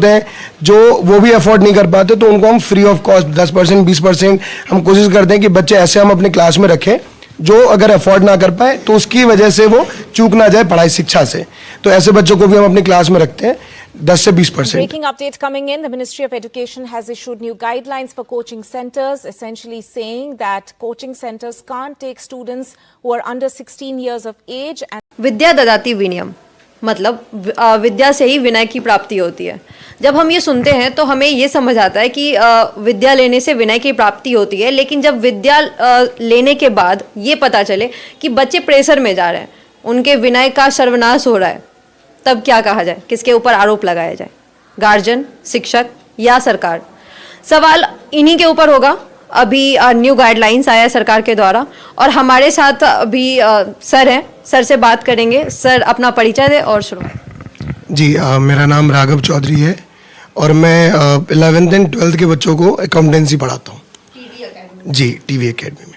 हैं जो वो भी अफोर्ड नहीं कर पाते, तो उनको हम फ्री ऑफ कॉस्ट 10% 20% हम कोशिश करते हैं कि बच्चे ऐसे हम अपने क्लास में रखें जो अगर अफोर्ड ना कर पाए तो उसकी वजह से वो चूक ना जाए पढ़ाई शिक्षा से, तो ऐसे बच्चों को भी हम अपनी क्लास में रखते हैं 10 से 20%. Breaking update coming in. The Ministry of Education has issued new guidelines for coaching centers, essentially saying that coaching centers can't take students who are under 16 years of age. And विद्या ददाति विनयम, मतलब विद्या से ही विनय की प्राप्ति होती है. जब हम ये सुनते हैं तो हमें ये समझ आता है कि विद्या लेने से विनय की प्राप्ति होती है, लेकिन जब विद्या लेने के बाद ये पता चले कि बच्चे प्रेशर में जा रहे हैं, उनके विनय का सर्वनाश हो रहा है, तब क्या कहा जाए, किसके ऊपर आरोप लगाया जाए, गार्जियन, शिक्षक या सरकार? सवाल इन्हीं के ऊपर होगा. अभी न्यू गाइडलाइंस आया है सरकार के द्वारा और हमारे साथ अभी सर हैं, सर से बात करेंगे. सर अपना परिचय दें और शुरू. जी मेरा नाम राघव चौधरी है और मैं 11th एंड 12th के बच्चों को अकाउंटेंसी पढ़ाता हूँ. जी टीवी एकेडमी में.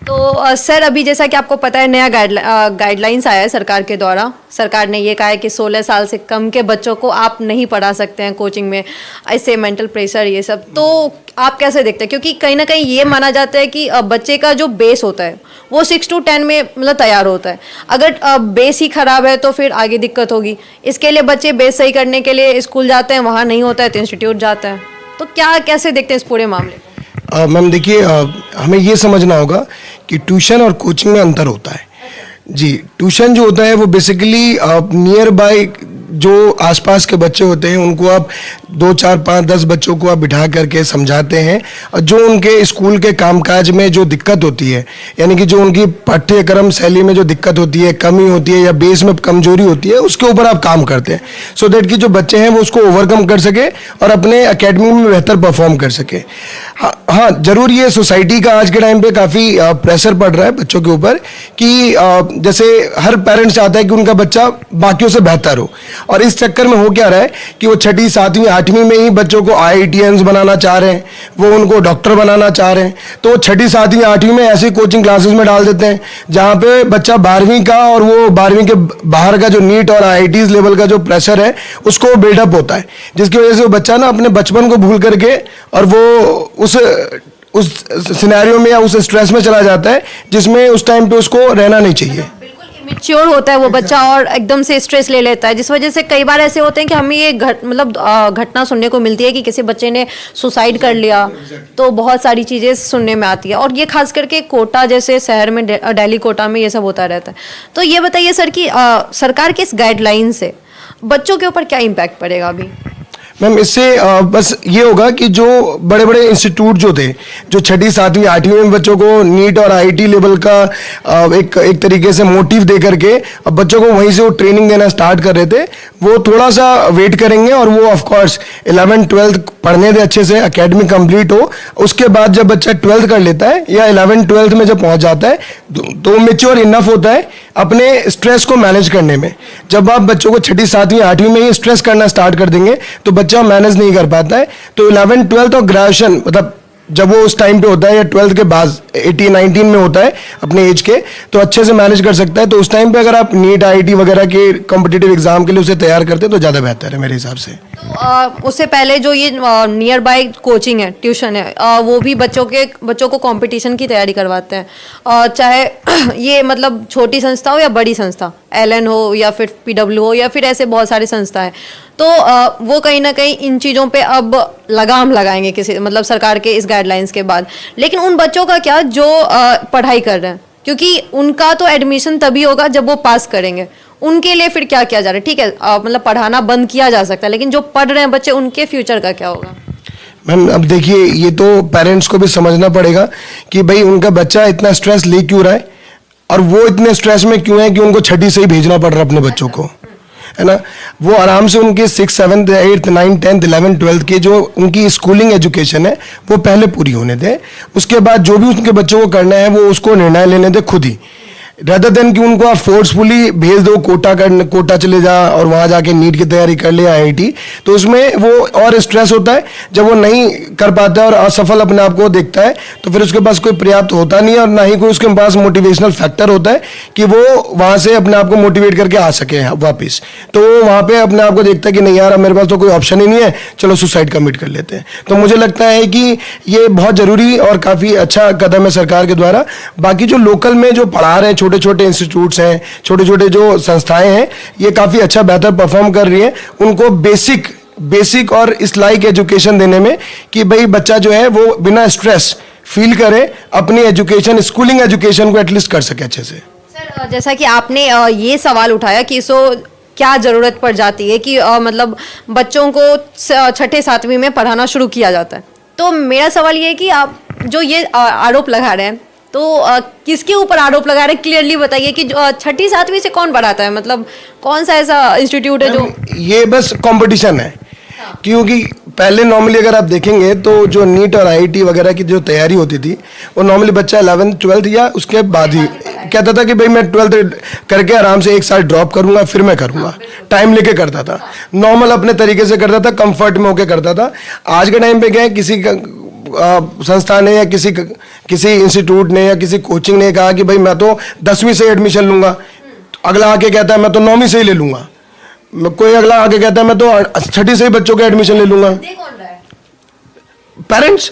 तो सर अभी जैसा कि आपको पता है नया गाइडलाइंस आया है सरकार के द्वारा. सरकार ने ये कहा है कि 16 साल से कम के बच्चों को आप नहीं पढ़ा सकते हैं कोचिंग में, ऐसे मेंटल प्रेशर ये सब. तो आप कैसे देखते हैं, क्योंकि कहीं ना कहीं ये माना जाता है कि बच्चे का जो बेस होता है वो 6 to 10 में मतलब तैयार होता है. अगर बेस ही खराब है तो फिर आगे दिक्कत होगी. इसके लिए बच्चे बेस सही करने के लिए स्कूल जाते हैं, वहाँ नहीं होता है तो इंस्टीट्यूट जाते हैं. तो क्या कैसे देखते हैं इस पूरे मामले को? मैम देखिए, हमें ये समझना होगा कि ट्यूशन और कोचिंग में अंतर होता है. जी ट्यूशन जो होता है वो बेसिकली नियर बाय जो आसपास के बच्चे होते हैं उनको आप 2 4 5 10 बच्चों को आप बिठा करके समझाते हैं और जो उनके स्कूल के कामकाज में जो दिक्कत होती है, यानी कि जो उनकी पाठ्यक्रम शैली में जो दिक्कत होती है, कमी होती है या बेस में कमजोरी होती है, उसके ऊपर आप काम करते हैं सो दैट कि जो बच्चे हैं वो उसको ओवरकम कर सके और अपने एकेडमी में बेहतर परफॉर्म कर सके. हाँ जरूर ये सोसाइटी का आज के टाइम पे काफ़ी प्रेशर पड़ रहा है बच्चों के ऊपर कि जैसे हर पेरेंट्स चाहता है कि उनका बच्चा बाकियों से बेहतर हो, और इस चक्कर में हो क्या रहा है कि वो 6ठी 7वीं 8वीं में ही बच्चों को IITians बनाना चाह रहे हैं, वो उनको डॉक्टर बनाना चाह रहे हैं, तो वो 6ठी 7वीं 8वीं में ऐसी कोचिंग क्लासेस में डाल देते हैं जहाँ पे बच्चा 12वीं का और वो 12वीं के बाहर का जो नीट और IITs लेवल का जो प्रेशर है उसको बिल्डअप होता है, जिसकी वजह से वो बच्चा ना अपने बचपन को भूल करके और वो उस सिनेरियो में या उस स्ट्रेस में चला जाता है जिसमें उस टाइम पे उसको रहना नहीं चाहिए. मैच्योर होता है वो बच्चा और एकदम से स्ट्रेस ले लेता है, जिस वजह से कई बार ऐसे होते हैं कि हमें ये घटना सुनने को मिलती है कि किसी बच्चे ने सुसाइड कर लिया. तो बहुत सारी चीज़ें सुनने में आती है और ये खास करके कोटा जैसे शहर में, दिल्ली कोटा में ये सब होता रहता है. तो ये बताइए सर कि सरकार के इस गाइडलाइन से बच्चों के ऊपर क्या इम्पैक्ट पड़ेगा अभी? मैम इससे बस ये होगा कि जो बड़े बड़े इंस्टीट्यूट जो थे, जो 6ठी 7वीं 8वीं में बच्चों को नीट और IIT लेवल का एक तरीके से मोटिव दे करके अब बच्चों को वहीं से वो ट्रेनिंग देना स्टार्ट कर रहे थे, वो थोड़ा सा वेट करेंगे और वो ऑफ कोर्स 11th 12th पढ़ने दे अच्छे से, एकेडमी कंप्लीट हो. उसके बाद जब बच्चा 12th कर लेता है या 11th 12th में जब पहुंच जाता है तो मेच्योर इनफ होता है अपने स्ट्रेस को मैनेज करने में. जब आप बच्चों को 6ठी 7वीं 8वीं में ही स्ट्रेस करना स्टार्ट कर देंगे तो बच्चा मैनेज नहीं कर पाता है. तो 11th 12th और ग्रेजुएशन मतलब जब वो उस टाइम पे होता है या 12th के बाद 18 19 में होता है अपने एज के, तो अच्छे से मैनेज कर सकता है. तो उस टाइम पे अगर आप नीट IIT वगैरह के कॉम्पिटिटिव एग्जाम के लिए उसे तैयार करते हैं तो ज़्यादा बेहतर है मेरे हिसाब से. तो उससे पहले जो ये नियर बाय कोचिंग है, ट्यूशन है, वो भी बच्चों को कंपटीशन की तैयारी करवाते हैं, चाहे ये मतलब छोटी संस्था हो या बड़ी संस्था, LN हो या फिर PW हो या फिर ऐसे बहुत सारी संस्था है. तो वो कहीं ना कहीं इन चीज़ों पे अब लगाम लगाएंगे किसी मतलब सरकार के इस गाइडलाइंस के बाद. लेकिन उन बच्चों का क्या जो पढ़ाई कर रहे हैं, क्योंकि उनका तो एडमिशन तभी होगा जब वो पास करेंगे. उनके लिए फिर क्या किया जा रहा है? ठीक है मतलब पढ़ाना बंद किया जा सकता है, लेकिन जो पढ़ रहे हैं बच्चे उनके फ्यूचर का क्या होगा? मैम अब देखिए, ये तो पेरेंट्स को भी समझना पड़ेगा कि भाई उनका बच्चा इतना स्ट्रेस ले क्यों रहा है और वो इतने स्ट्रेस में क्यों है कि उनको 6ठी से ही भेजना पड़ रहा है अपने बच्चों को, है ना. वो आराम से उनके 6th 7th 8th 9th 10th 11th 12th के जो उनकी स्कूलिंग एजुकेशन है वो पहले पूरी होने दें. उसके बाद जो भी उनके बच्चों को करना है वो उसको निर्णय लेने दें खुद ही. रेदर देन कि उनको आप फोर्सफुली भेज दो कोटा चले जा और वहाँ जाके नीट की तैयारी कर ले आईआईटी, तो उसमें वो और स्ट्रेस होता है। जब वो नहीं कर पाता है और असफल अपने आप को देखता है तो फिर उसके पास कोई पर्याप्त होता नहीं है और ना ही कोई उसके पास मोटिवेशनल फैक्टर होता है कि वो वहाँ से अपने आप को मोटिवेट करके आ सके वापस। तो वो वहाँ पे अपने आप को देखता है कि नहीं यार, अब मेरे पास तो कोई ऑप्शन ही नहीं है, चलो सुसाइड कमिट कर लेते हैं। तो मुझे लगता है कि ये बहुत ज़रूरी और काफ़ी अच्छा कदम है सरकार के द्वारा। बाकी जो लोकल में जो पढ़ा रहे हैं, छोटे छोटे इंस्टीट्यूट्स हैं, छोटे छोटे जो संस्थाएं हैं, ये काफ़ी अच्छा बेहतर परफॉर्म कर रही हैं। उनको बेसिक और इस लाइक एजुकेशन देने में कि भाई बच्चा जो है वो बिना स्ट्रेस फील करे, अपनी एजुकेशन, स्कूलिंग एजुकेशन को एटलीस्ट कर सके अच्छे से। सर जैसा कि आपने ये सवाल उठाया कि इसको क्या ज़रूरत पड़ जाती है कि मतलब बच्चों को छठे सातवीं में पढ़ाना शुरू किया जाता है, तो मेरा सवाल ये है कि आप जो ये आरोप लगा रहे हैं तो किसके ऊपर आरोप लगा रहे हैं, क्लियरली बताइए कि छठी सातवीं से कौन पढ़ाता है, मतलब कौन सा ऐसा इंस्टीट्यूट है जो ये बस कंपटीशन है। क्योंकि पहले नॉर्मली अगर आप देखेंगे तो जो नीट और आईआईटी वगैरह की जो तैयारी होती थी वो नॉर्मली बच्चा 11th 12th या उसके बाद ही कहता था कि भाई मैं 12th करके आराम से 1 साल ड्रॉप करूंगा फिर मैं करूंगा, टाइम लेके करता था, नॉर्मल अपने तरीके से करता था, कंफर्ट में होके करता था। आज के टाइम पे क्या है, किसी संस्था ने या किसी इंस्टीट्यूट ने या किसी कोचिंग ने कहा कि भाई मैं तो 10वीं से एडमिशन लूंगा, अगला आके कहता है मैं तो 9वीं से ही ले लूंगा, कोई अगला आके कहता है मैं तो छठी से ही बच्चों का एडमिशन ले लूंगा। पेरेंट्स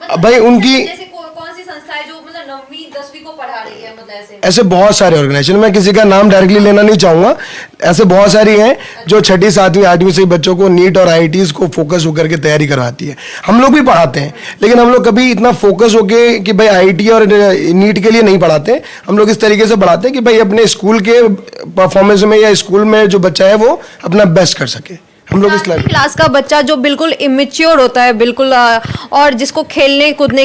भाई उनकी कौन सी संस्था है जो मतलब 9वीं 10वीं को पढ़ा रही है, मतलब ऐसे बहुत सारे ऑर्गेनाइजेशन, मैं किसी का नाम डायरेक्टली लेना नहीं चाहूंगा, ऐसे बहुत सारी हैं जो छठी सातवीं आठवीं से बच्चों को नीट और आईआईटीज को फोकस होकर के तैयारी करवाती है। हम लोग भी पढ़ाते हैं, लेकिन हम लोग कभी इतना फोकस होके कि भाई आईआईटी और नीट के लिए नहीं पढ़ाते। हम लोग इस तरीके से पढ़ाते हैं कि भाई अपने स्कूल के परफॉर्मेंस में या स्कूल में जो बच्चा है वो अपना बेस्ट कर सके। हम लोग इस क्लास का बच्चा जो बिल्कुल इमेच्योर होता है, बिल्कुल और जिसको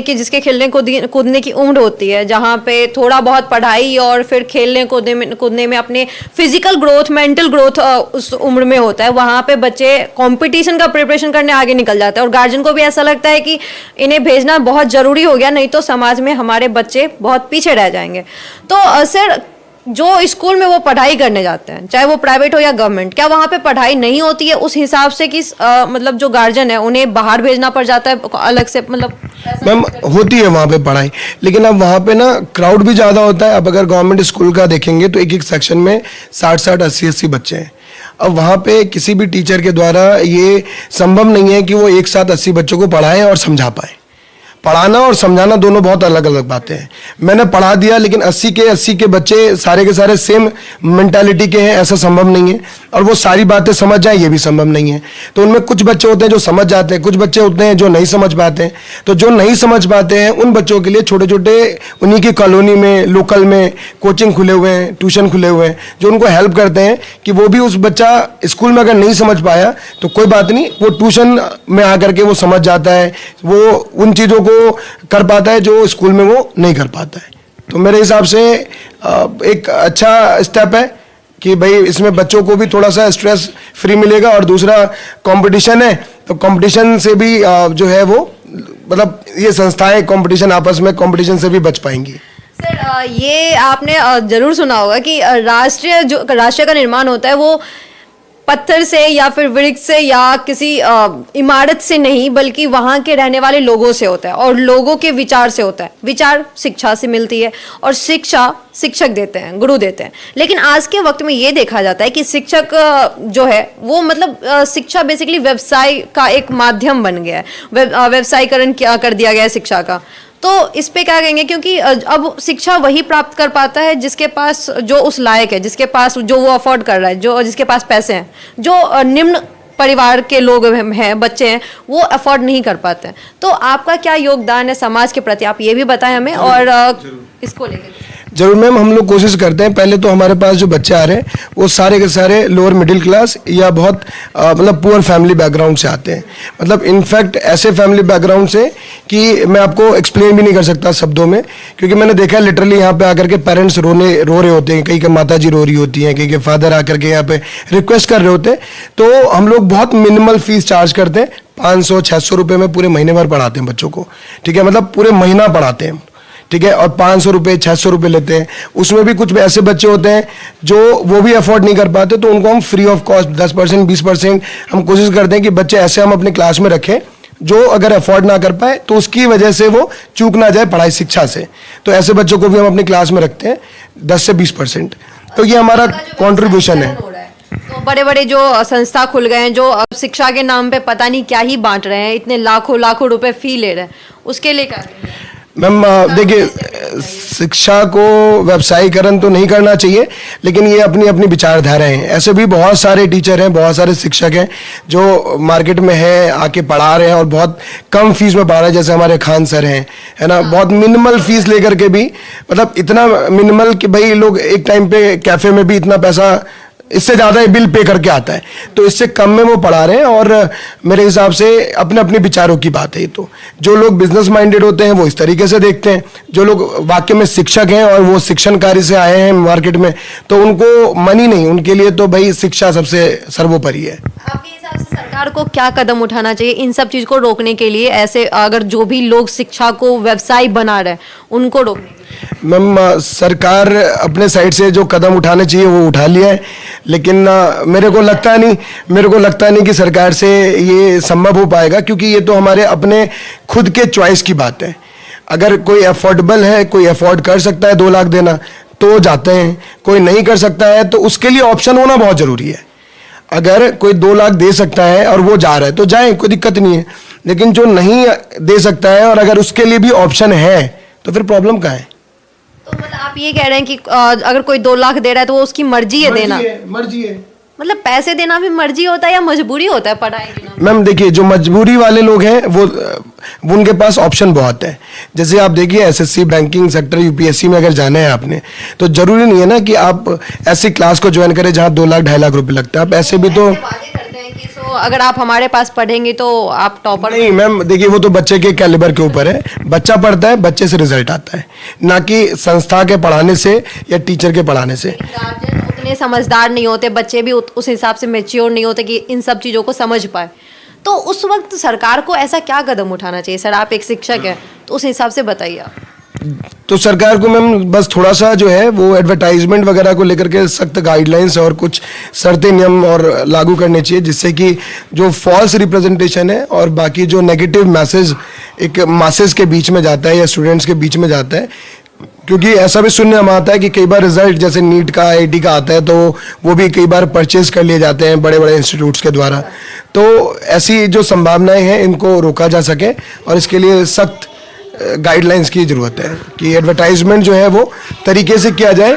जिसके खेलने कूदने की उम्र होती है, जहाँ पे थोड़ा बहुत पढ़ाई और फिर खेलने कूदने में अपने फिजिकल ग्रोथ, मेंटल ग्रोथ उस उम्र में होता है, वहाँ पे बच्चे कंपटीशन का प्रिपरेशन करने आगे निकल जाते हैं और गार्जियन को भी ऐसा लगता है कि इन्हें भेजना बहुत ज़रूरी हो गया, नहीं तो समाज में हमारे बच्चे बहुत पीछे रह जाएंगे। तो सर जो स्कूल में वो पढ़ाई करने जाते हैं, चाहे वो प्राइवेट हो या गवर्नमेंट, क्या वहाँ पे पढ़ाई नहीं होती है उस हिसाब से कि मतलब जो गार्जियन है उन्हें बाहर भेजना पड़ जाता है अलग से, मतलब मैम होती है वहाँ पे पढ़ाई, लेकिन अब वहाँ पे ना क्राउड भी ज़्यादा होता है। अब अगर गवर्नमेंट स्कूल का देखेंगे तो एक सेक्शन में 60-60 80-80 बच्चे हैं। अब वहाँ पे किसी भी टीचर के द्वारा ये संभव नहीं है कि वो एक साथ 80 बच्चों को पढ़ाएं और समझा पाए। पढ़ाना और समझाना दोनों बहुत अलग अलग बातें हैं। मैंने पढ़ा दिया लेकिन 80 के बच्चे सारे के सारे सेम मेंटालिटी के हैं, ऐसा संभव नहीं है, और वो सारी बातें समझ जाएं ये भी संभव नहीं है। तो उनमें कुछ बच्चे होते हैं जो समझ जाते हैं, कुछ बच्चे होते हैं जो नहीं समझ पाते हैं। तो जो नहीं समझ पाते हैं उन बच्चों के लिए छोटे छोटे उन्हीं की कॉलोनी में, लोकल में कोचिंग खुले हुए हैं, ट्यूशन खुले हुए हैं, जो उनको हेल्प करते हैं कि वो भी उस बच्चा स्कूल में अगर नहीं समझ पाया तो कोई बात नहीं, वो ट्यूशन में आकर के वो समझ जाता है, वो उन चीज़ों को कर पाता है जो स्कूल में वो नहीं कर पाता है। तो मेरे हिसाब से एक अच्छा स्टेप है कि भाई इसमें बच्चों को भी थोड़ा सा स्ट्रेस फ्री मिलेगा, और दूसरा कंपटीशन है तो कंपटीशन से भी जो है वो मतलब ये संस्थाएं कंपटीशन आपस में कंपटीशन से भी बच पाएंगी। सर ये आपने जरूर सुना होगा कि राष्ट्र का निर्माण होता है वो पत्थर से या फिर वृक्ष से या किसी इमारत से नहीं, बल्कि वहाँ के रहने वाले लोगों से होता है और लोगों के विचार से होता है। विचार शिक्षा से मिलती है और शिक्षा शिक्षक देते हैं, गुरु देते हैं। लेकिन आज के वक्त में ये देखा जाता है कि शिक्षक जो है वो मतलब शिक्षा बेसिकली व्यवसाय का एक माध्यम बन गया है, व्यवसायीकरण कर दिया गया है शिक्षा का। तो इस पे क्या कहेंगे, क्योंकि अब शिक्षा वही प्राप्त कर पाता है जिसके पास जो उस लायक है, जिसके पास जो वो अफोर्ड कर रहा है, जो जिसके पास पैसे हैं। जो निम्न परिवार के लोग हैं, बच्चे हैं, वो अफोर्ड नहीं कर पाते हैं। तो आपका क्या योगदान है समाज के प्रति, आप ये भी बताएं हमें, और इसको लेकर। जरूर मैम, हम लोग कोशिश करते हैं। पहले तो हमारे पास जो बच्चे आ रहे हैं वो सारे के सारे लोअर मिडिल क्लास या बहुत मतलब पुअर फैमिली बैकग्राउंड से आते हैं। मतलब इनफैक्ट ऐसे फैमिली बैकग्राउंड से कि मैं आपको एक्सप्लेन भी नहीं कर सकता शब्दों में, क्योंकि मैंने देखा है लिटरली यहाँ पे आकर के पेरेंट्स रो रहे होते हैं, कहीं के माता जी रो रही होती हैं, कहीं के फादर आकर के यहाँ पे रिक्वेस्ट कर रहे होते हैं। तो हम लोग बहुत मिनिमल फीस चार्ज करते हैं, 500-600 रुपये में पूरे महीने भर पढ़ाते हैं बच्चों को। ठीक है, मतलब पूरे महीना पढ़ाते हैं। ठीक है, और 500 रुपये 600 रुपये लेते हैं। उसमें भी कुछ ऐसे बच्चे होते हैं जो वो भी अफोर्ड नहीं कर पाते, तो उनको हम फ्री ऑफ कॉस्ट 10% 20% हम कोशिश करते हैं कि बच्चे ऐसे हम अपने क्लास में रखें जो अगर अफोर्ड ना कर पाए तो उसकी वजह से वो चूक ना जाए पढ़ाई शिक्षा से। तो ऐसे बच्चों को भी हम अपनी क्लास में रखते हैं 10 से 20%। तो ये हमारा कंट्रीब्यूशन है। तो बड़े बड़े जो संस्था खुल गए हैं जो अब शिक्षा के नाम पे पता नहीं क्या ही बांट रहे हैं, इतने लाखों लाखों रुपए फी ले रहे हैं, उसके लिए क्या करेंगे? मैम देखिए, शिक्षा को व्यवसायीकरण तो नहीं करना चाहिए, लेकिन ये अपनी अपनी विचारधारा है। ऐसे भी बहुत सारे टीचर हैं, बहुत सारे शिक्षक हैं जो मार्केट में हैं, आके पढ़ा रहे हैं और बहुत कम फीस में पढ़ा रहे हैं। जैसे हमारे खान सर हैं, है ना, बहुत मिनिमल फीस लेकर के भी, मतलब इतना मिनिमल कि भाई लोग एक टाइम पे कैफे में भी इतना पैसा, इससे ज़्यादा ही बिल पे करके आता है, तो इससे कम में वो पढ़ा रहे हैं। और मेरे हिसाब से अपने अपने विचारों की बात है ये। तो जो लोग बिजनेस माइंडेड होते हैं वो इस तरीके से देखते हैं, जो लोग वाकई में शिक्षक हैं और वो शिक्षण कार्य से आए हैं मार्केट में, तो उनको मनी नहीं, उनके लिए तो भाई शिक्षा सबसे सर्वोपरि है। आपके हिसाब से सरकार को क्या कदम उठाना चाहिए इन सब चीज को रोकने के लिए? ऐसे अगर जो भी लोग शिक्षा को व्यवसाय बना रहे हैं उनको रोकने? मैम सरकार अपने साइड से जो कदम उठाने चाहिए वो उठा लिया है, लेकिन मेरे को लगता नहीं कि सरकार से ये संभव हो पाएगा, क्योंकि ये तो हमारे अपने खुद के चॉइस की बात है। अगर कोई अफोर्डेबल है, कोई अफोर्ड कर सकता है 2 लाख देना तो जाते हैं, कोई नहीं कर सकता है तो उसके लिए ऑप्शन होना बहुत जरूरी है। अगर कोई 2 लाख दे सकता है और वो जा रहा है तो जाए, कोई दिक्कत नहीं है। लेकिन जो नहीं दे सकता है और अगर उसके लिए भी ऑप्शन है तो फिर प्रॉब्लम कहाँ है? तो मतलब आप ये कह रहे हैं कि अगर कोई 2 लाख दे रहा है तो वो उसकी मर्जी है देना? मर्जी है। मतलब पैसे देना भी मर्जी होता है या मजबूरी होता है पढ़ाई देना? मैम देखिए, जो मजबूरी वाले लोग हैं वो उनके पास ऑप्शन बहुत है। जैसे आप देखिए एसएससी, बैंकिंग सेक्टर, यूपीएससी में अगर जाना है आपने, तो जरूरी नहीं है ना कि आप ऐसी क्लास को ज्वाइन करें जहाँ 2 लाख 2.5 लाख रुपए लगता है। आप ऐसे भी तो वादे करते हैं कि अगर आप हमारे पास पढ़ेंगे तो आप टॉपर। नहीं मैम देखिए, वो तो बच्चे के कैलिबर के ऊपर है। बच्चा पढ़ता है, बच्चे से रिजल्ट आता है, ना कि संस्था के पढ़ाने से या टीचर के पढ़ाने से। गार्जियन उतने समझदार नहीं होते, बच्चे भी उस हिसाब से मेच्योर नहीं होते कि इन सब चीज़ों को समझ पाए। तो उस वक्त सरकार को ऐसा क्या कदम उठाना चाहिए? सर आप एक शिक्षक हैं तो उस हिसाब से बताइए आप। तो सरकार को मैम बस थोड़ा सा जो है वो एडवर्टाइजमेंट वगैरह को लेकर के सख्त गाइडलाइंस और कुछ शर्तें नियम और लागू करने चाहिए, जिससे कि जो फॉल्स रिप्रेजेंटेशन है और बाकी जो नेगेटिव मैसेज एक मासेस के बीच में जाता है या स्टूडेंट्स के बीच में जाता है। क्योंकि ऐसा भी सुनने में आता है कि कई बार रिजल्ट जैसे नीट का, आईआईटी का आता है तो वो भी कई बार परचेज कर लिए जाते हैं बड़े बड़े इंस्टीट्यूट्स के द्वारा। तो ऐसी जो संभावनाएं हैं इनको रोका जा सके और इसके लिए सख्त गाइडलाइंस की ज़रूरत है कि एडवर्टाइजमेंट जो है वो तरीके से किया जाए,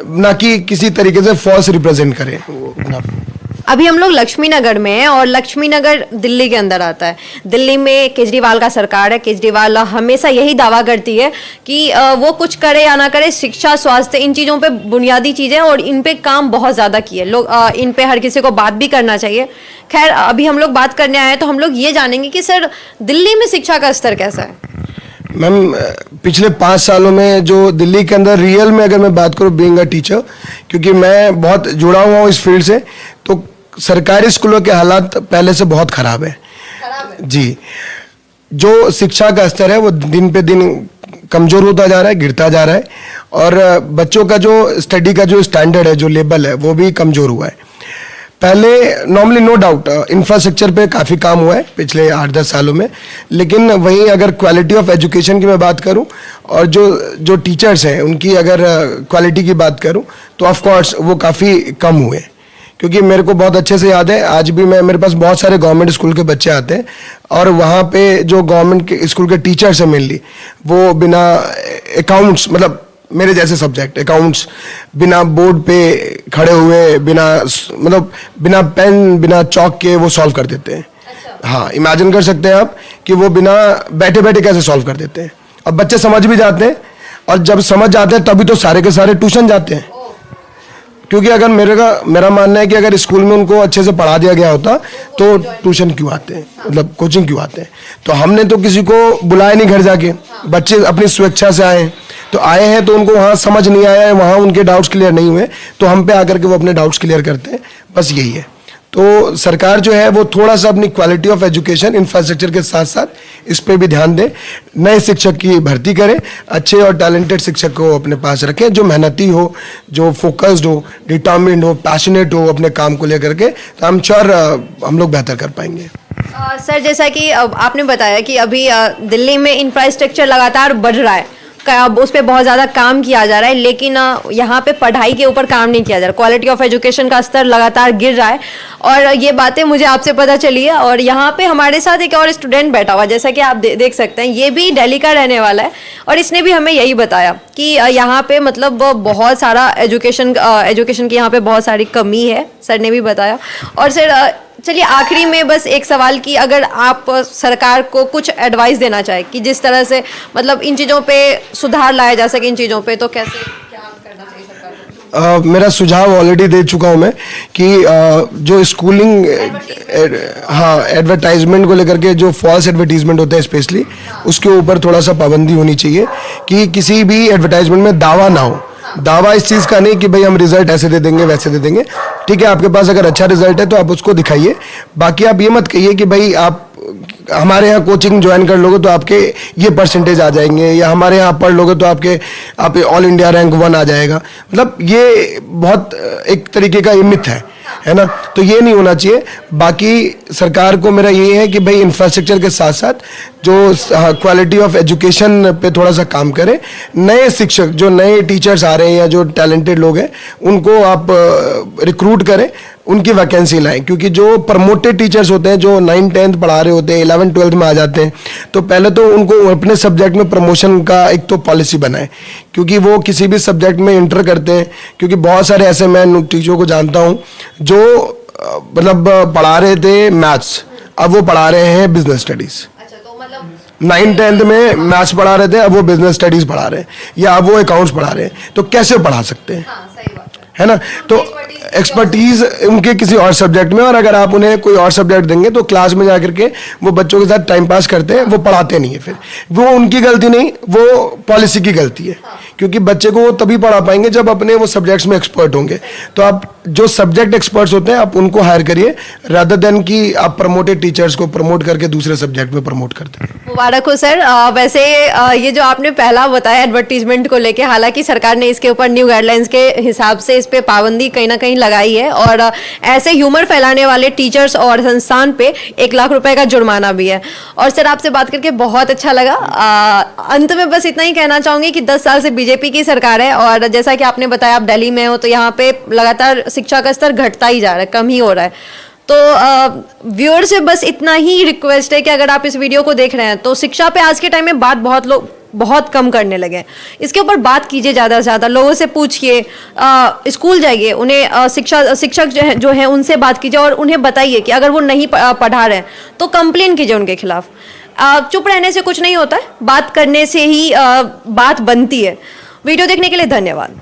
ना कि किसी तरीके से फॉल्स रिप्रेजेंट करें। अभी हम लोग लक्ष्मी नगर में हैं और लक्ष्मी नगर दिल्ली के अंदर आता है। दिल्ली में केजरीवाल का सरकार है। केजरीवाल हमेशा यही दावा करती है कि वो कुछ करे या ना करे, शिक्षा, स्वास्थ्य, इन चीज़ों पे बुनियादी चीज़ें और इन पे काम बहुत ज़्यादा किए लोग। इन पे हर किसी को बात भी करना चाहिए। खैर अभी हम लोग बात करने आए हैं तो हम लोग ये जानेंगे कि सर दिल्ली में शिक्षा का स्तर कैसा है? मैम पिछले 5 सालों में जो दिल्ली के अंदर रियल में अगर मैं बात करूँ बीइंग अ टीचर, क्योंकि मैं बहुत जुड़ा हुआ हूँ इस फील्ड से, तो सरकारी स्कूलों के हालात पहले से बहुत ख़राब है जी। जो शिक्षा का स्तर है वो दिन पे दिन कमज़ोर होता जा रहा है, गिरता जा रहा है, और बच्चों का जो स्टडी का जो स्टैंडर्ड है, जो लेवल है, वो भी कमज़ोर हुआ है। पहले नॉर्मली नो डाउट इंफ्रास्ट्रक्चर पे काफ़ी काम हुआ है पिछले 8-10 सालों में, लेकिन वहीं अगर क्वालिटी ऑफ एजुकेशन की मैं बात करूं और जो टीचर्स हैं उनकी अगर क्वालिटी की बात करूं तो ऑफ कोर्स वो काफ़ी कम हुए। क्योंकि मेरे को बहुत अच्छे से याद है, आज भी मेरे पास बहुत सारे गवर्नमेंट स्कूल के बच्चे आते हैं और वहाँ पे जो गवर्नमेंट के स्कूल के टीचर्स हैं मेनली, वो बिना अकाउंट्स, मतलब मेरे जैसे सब्जेक्ट अकाउंट्स, बिना बोर्ड पे खड़े हुए, बिना पेन, बिना चौक के वो सॉल्व कर देते हैं। अच्छा। हाँ, इमेजिन कर सकते हैं आप कि वो बिना बैठे बैठे कैसे सॉल्व कर देते हैं। अब बच्चे समझ भी जाते हैं, और जब समझ जाते हैं तभी तो सारे के सारे ट्यूशन जाते हैं। क्योंकि अगर मेरा मानना है कि अगर स्कूल में उनको अच्छे से पढ़ा दिया गया होता तो ट्यूशन क्यों आते हैं, मतलब कोचिंग क्यों आते हैं। तो हमने तो किसी को बुलाया नहीं घर जाके, बच्चे अपनी स्वेच्छा से आए, तो आए हैं तो उनको वहाँ समझ नहीं आया है, वहाँ उनके डाउट्स क्लियर नहीं हुए, तो हम पे आकर के वो अपने डाउट्स क्लियर करते हैं, बस यही है। तो सरकार जो है वो थोड़ा सा अपनी क्वालिटी ऑफ एजुकेशन इंफ्रास्ट्रक्चर के साथ साथ इस पे भी ध्यान दे, नए शिक्षक की भर्ती करे, अच्छे और टैलेंटेड शिक्षक को अपने पास रखें, जो मेहनती हो, जो फोकस्ड हो, डिटर्मिन्ड हो, पैशनेट हो अपने काम को लेकर के, तो आई एम श्योर हम लोग बेहतर कर पाएंगे। सर, जैसा कि अब आपने बताया कि अभी दिल्ली में इंफ्रास्ट्रक्चर लगातार बढ़ रहा है, अब उस पर बहुत ज़्यादा काम किया जा रहा है, लेकिन यहाँ पे पढ़ाई के ऊपर काम नहीं किया जा रहा, क्वालिटी ऑफ एजुकेशन का स्तर लगातार गिर रहा है। और ये बातें मुझे आपसे पता चली है। और यहाँ पे हमारे साथ एक और स्टूडेंट बैठा हुआ, जैसा कि आप देख सकते हैं, ये भी दिल्ली का रहने वाला है और इसने भी हमें यही बताया कि यहाँ पे मतलब बहुत सारा एजुकेशन की यहाँ पे बहुत सारी कमी है, सर ने भी बताया। और सर चलिए आखिरी में बस एक सवाल कि अगर आप सरकार को कुछ एडवाइस देना चाहे कि जिस तरह से मतलब इन चीज़ों पे सुधार लाया जा सके इन चीज़ों पे, तो कैसे क्या करना चाहिए सरकार को? मेरा सुझाव ऑलरेडी दे चुका हूं मैं कि जो स्कूलिंग हाँ एडवर्टाइजमेंट को लेकर के जो फॉल्स एडवर्टीजमेंट होता है स्पेशली, उसके ऊपर थोड़ा सा पाबंदी होनी चाहिए कि किसी भी एडवर्टाइजमेंट में दावा ना हो। दावा इस चीज़ का नहीं कि भाई हम रिजल्ट ऐसे दे देंगे वैसे दे देंगे, ठीक है, आपके पास अगर अच्छा रिजल्ट है तो आप उसको दिखाइए। बाकी आप ये मत कहिए कि भाई आप हमारे यहाँ कोचिंग ज्वाइन कर लोगे तो आपके ये परसेंटेज आ जाएंगे, या हमारे यहाँ पढ़ लोगे तो आप ऑल इंडिया रैंक 1 आ जाएगा। मतलब ये बहुत एक तरीके का मिथ है ना, तो ये नहीं होना चाहिए। बाकी सरकार को मेरा ये है कि भाई इंफ्रास्ट्रक्चर के साथ साथ जो क्वालिटी ऑफ एजुकेशन पे थोड़ा सा काम करे, नए शिक्षक जो नए टीचर्स आ रहे हैं या जो टैलेंटेड लोग हैं उनको आप रिक्रूट करें, उनकी वैकेंसी लाएं, क्योंकि जो प्रमोटेड टीचर्स होते हैं जो 9th-10th पढ़ा रहे होते हैं 11th-12th में आ जाते हैं, तो पहले तो उनको अपने सब्जेक्ट में प्रमोशन का एक तो पॉलिसी बनाएं, क्योंकि वो किसी भी सब्जेक्ट में इंटर करते हैं। क्योंकि बहुत सारे ऐसे मैं टीचरों को जानता हूं जो मतलब पढ़ा रहे थे मैथ्स, अब वो पढ़ा रहे हैं बिजनेस स्टडीज। 9th-10th में मैथ्स पढ़ा रहे थे, अब वो बिजनेस स्टडीज पढ़ा रहे हैं, या अब वो अकाउंट्स पढ़ा रहे हैं, तो कैसे पढ़ा सकते हैं? है ना, तो एक्सपर्टीज उनके किसी और सब्जेक्ट में, और अगर आप उन्हें कोई और सब्जेक्ट देंगे तो क्लास में जाकर के वो बच्चों के साथ टाइम पास करते हैं, वो पढ़ाते नहीं है। फिर वो उनकी गलती नहीं, वो पॉलिसी की गलती है, क्योंकि बच्चे को वो तभी पढ़ा पाएंगे जब अपने वो सब्जेक्ट्स में एक्सपर्ट होंगे। तो आप जो सब्जेक्ट एक्सपर्ट्स होते हैं आप उनको हायर करिए, रादर देन कि आप प्रमोटेड टीचर्स को प्रमोट करके दूसरे सब्जेक्ट में प्रमोट करते हैं। मुबारक हो सर। वैसे ये जो आपने पहला बताया एडवर्टीजमेंट को लेके, हालांकि सरकार ने इसके ऊपर न्यू गाइडलाइंस के हिसाब से इस पे पाबंदी कहीं ना कहीं लगाई है, और ऐसे ह्यूमर फैलाने वाले टीचर्स और संस्थान पे 1 लाख रुपए का जुर्माना भी है। और सर आपसे बात करके बहुत अच्छा लगा। अंत में बस इतना ही कहना चाहूंगी कि 10 साल से बीजेपी की सरकार है, और जैसा कि आपने बताया आप दिल्ली में हो, तो यहाँ पे लगातार शिक्षा का स्तर घटता ही जा रहा है, कम ही हो रहा है। तो व्यूअर से बस इतना ही रिक्वेस्ट है कि अगर आप इस वीडियो को देख रहे हैं तो शिक्षा पे आज के टाइम में बात बहुत लोग बहुत कम करने लगे हैं। इसके ऊपर बात कीजिए, ज़्यादा से ज़्यादा लोगों से पूछिए, स्कूल जाइए, उन्हें शिक्षक जो है उनसे बात कीजिए और उन्हें बताइए कि अगर वो नहीं पढ़ा रहे हैं तो कंप्लेन कीजिए उनके खिलाफ। चुप रहने से कुछ नहीं होता है, बात करने से ही बात बनती है। वीडियो देखने के लिए धन्यवाद।